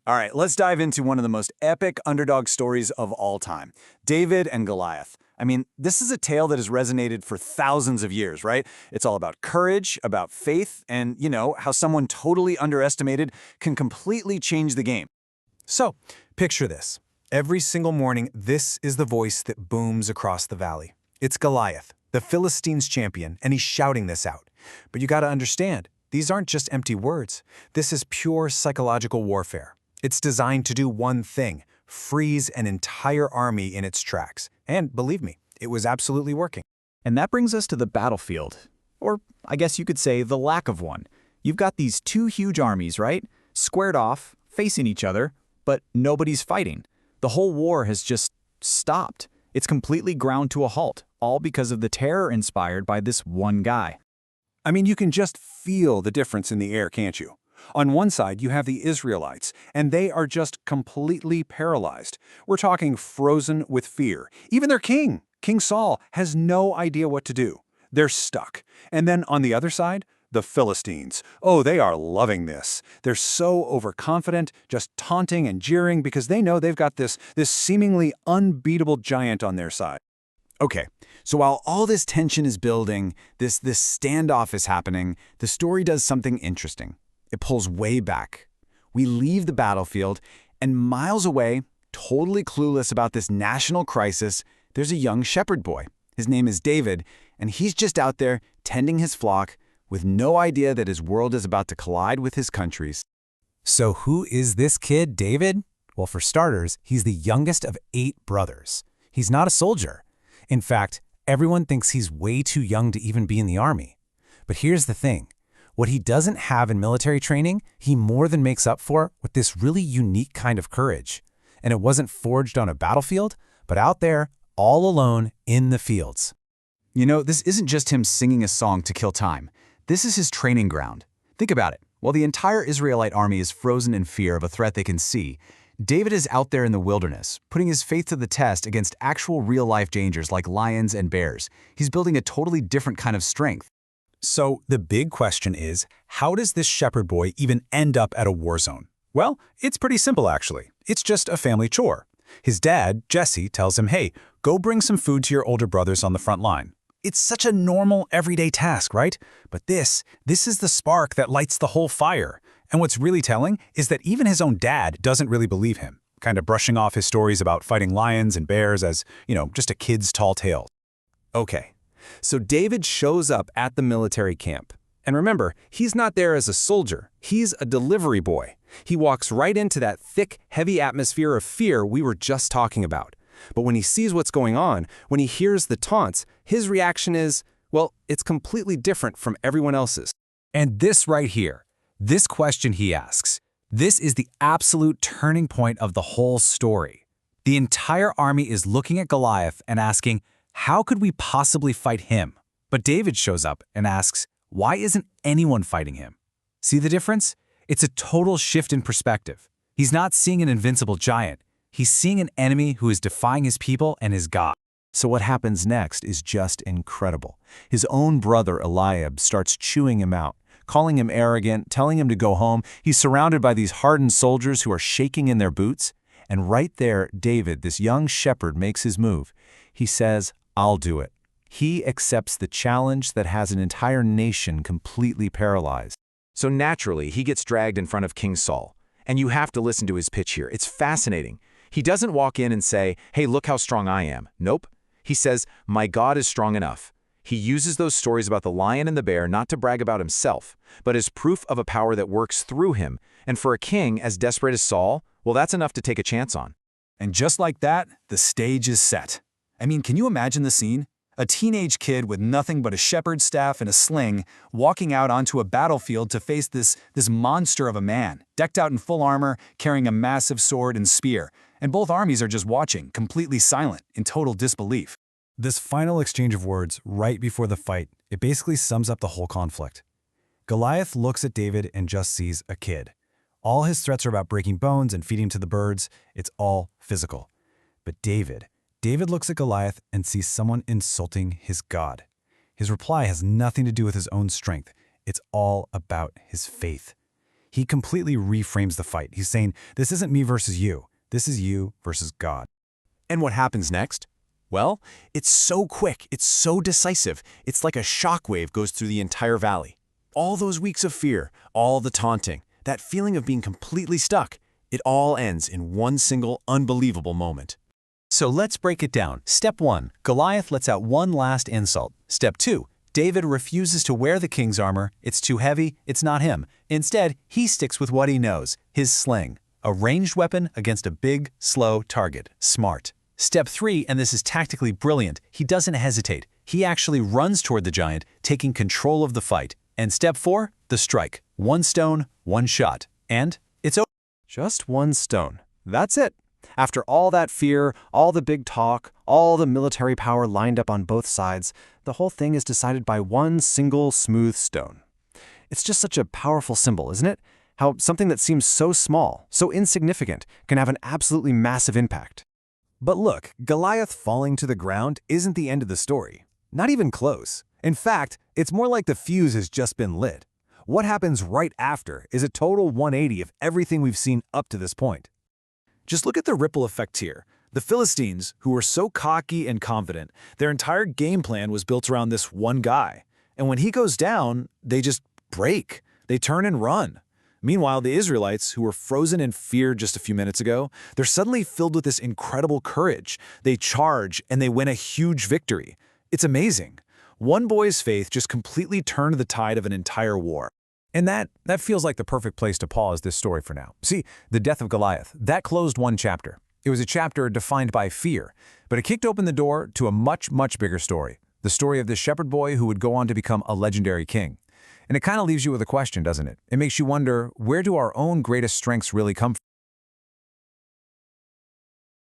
All right, let's dive into one of the most epic underdog stories of all time, David and Goliath. I mean, this is a tale that has resonated for thousands of years, right? It's all about courage, about faith, and, how someone totally underestimated can completely change the game. So, picture this. Every single morning, this is the voice that booms across the valley. It's Goliath, the Philistines' champion, and he's shouting this out. But you gotta understand, these aren't just empty words. This is pure psychological warfare. It's designed to do one thing: freeze an entire army in its tracks. And believe me, it was absolutely working. And that brings us to the battlefield. Or I guess you could say the lack of one. You've got these two huge armies, right? Squared off, facing each other, but nobody's fighting. The whole war has just stopped. It's completely ground to a halt, all because of the terror inspired by this one guy. I mean, you can just feel the difference in the air, can't you? On one side, you have the Israelites, and they are just completely paralyzed. We're talking frozen with fear. Even their king, King Saul, has no idea what to do. They're stuck. And then on the other side, the Philistines. Oh, they are loving this. They're so overconfident, just taunting and jeering because they know they've got this seemingly unbeatable giant on their side. Okay, so while all this tension is building, this standoff is happening, the story does something interesting. It pulls way back. We leave the battlefield, and miles away, totally clueless about this national crisis, there's a young shepherd boy. His name is David, and he's just out there tending his flock with no idea that his world is about to collide with his country's. So who is this kid, David? Well, for starters, he's the youngest of 8 brothers. He's not a soldier. In fact, everyone thinks he's way too young to even be in the army. But here's the thing. What he doesn't have in military training, he more than makes up for with this really unique kind of courage. And it wasn't forged on a battlefield, but out there, all alone in the fields. This isn't just him singing a song to kill time. This is his training ground. Think about it. While the entire Israelite army is frozen in fear of a threat they can see, David is out there in the wilderness, putting his faith to the test against actual real-life dangers like lions and bears. He's building a totally different kind of strength. So the big question is, how does this shepherd boy even end up at a war zone? Well, it's pretty simple actually. It's just a family chore. His dad, Jesse, tells him, hey, go bring some food to your older brothers on the front line. It's such a normal, everyday task, right? But this is the spark that lights the whole fire. And what's really telling is that even his own dad doesn't really believe him, kind of brushing off his stories about fighting lions and bears as, just a kid's tall tale. Okay, so David shows up at the military camp. And remember, he's not there as a soldier. He's a delivery boy. He walks right into that thick, heavy atmosphere of fear we were just talking about. But when he sees what's going on, when he hears the taunts, his reaction is, well, it's completely different from everyone else's. And this right here, this question he asks, this is the absolute turning point of the whole story. The entire army is looking at Goliath and asking, how could we possibly fight him? But David shows up and asks, why isn't anyone fighting him? See the difference? It's a total shift in perspective. He's not seeing an invincible giant. He's seeing an enemy who is defying his people and his God. So what happens next is just incredible. His own brother Eliab starts chewing him out, calling him arrogant, telling him to go home. He's surrounded by these hardened soldiers who are shaking in their boots. And right there, David, this young shepherd, makes his move. He says, I'll do it. He accepts the challenge that has an entire nation completely paralyzed. So naturally, he gets dragged in front of King Saul. And you have to listen to his pitch here. It's fascinating. He doesn't walk in and say, hey, look how strong I am. Nope. He says, my God is strong enough. He uses those stories about the lion and the bear not to brag about himself, but as proof of a power that works through him. And for a king as desperate as Saul, well, that's enough to take a chance on. And just like that, the stage is set. I mean, can you imagine the scene? A teenage kid with nothing but a shepherd's staff and a sling walking out onto a battlefield to face this monster of a man, decked out in full armor, carrying a massive sword and spear. And both armies are just watching, completely silent, in total disbelief. This final exchange of words right before the fight, it basically sums up the whole conflict. Goliath looks at David and just sees a kid. All his threats are about breaking bones and feeding to the birds. It's all physical. But David looks at Goliath and sees someone insulting his God. His reply has nothing to do with his own strength. It's all about his faith. He completely reframes the fight. He's saying, this isn't me versus you. This is you versus God. And what happens next? Well, it's so quick, it's so decisive, it's like a shockwave goes through the entire valley. All those weeks of fear, all the taunting, that feeling of being completely stuck, it all ends in one single unbelievable moment. So let's break it down. Step 1, Goliath lets out one last insult. Step 2, David refuses to wear the king's armor. It's too heavy, it's not him. Instead, he sticks with what he knows, his sling. A ranged weapon against a big, slow target. Smart. Step 3, and this is tactically brilliant, he doesn't hesitate. He actually runs toward the giant, taking control of the fight. And step 4, the strike. One stone, one shot. And it's over. Just one stone. That's it. After all that fear, all the big talk, all the military power lined up on both sides, the whole thing is decided by one single smooth stone. It's just such a powerful symbol, isn't it? How something that seems so small, so insignificant, can have an absolutely massive impact. But look, Goliath falling to the ground isn't the end of the story. Not even close. In fact, it's more like the fuse has just been lit. What happens right after is a total 180 of everything we've seen up to this point. Just look at the ripple effect here. The Philistines, who were so cocky and confident, their entire game plan was built around this one guy. And when he goes down, they just break. They turn and run. Meanwhile, the Israelites, who were frozen in fear just a few minutes ago, they're suddenly filled with this incredible courage. They charge and they win a huge victory. It's amazing. One boy's faith just completely turned the tide of an entire war. And that feels like the perfect place to pause this story for now. See, the death of Goliath, that closed one chapter. It was a chapter defined by fear, but it kicked open the door to a much, much bigger story. The story of this shepherd boy who would go on to become a legendary king. And it kind of leaves you with a question, doesn't it? It makes you wonder, where do our own greatest strengths really come from?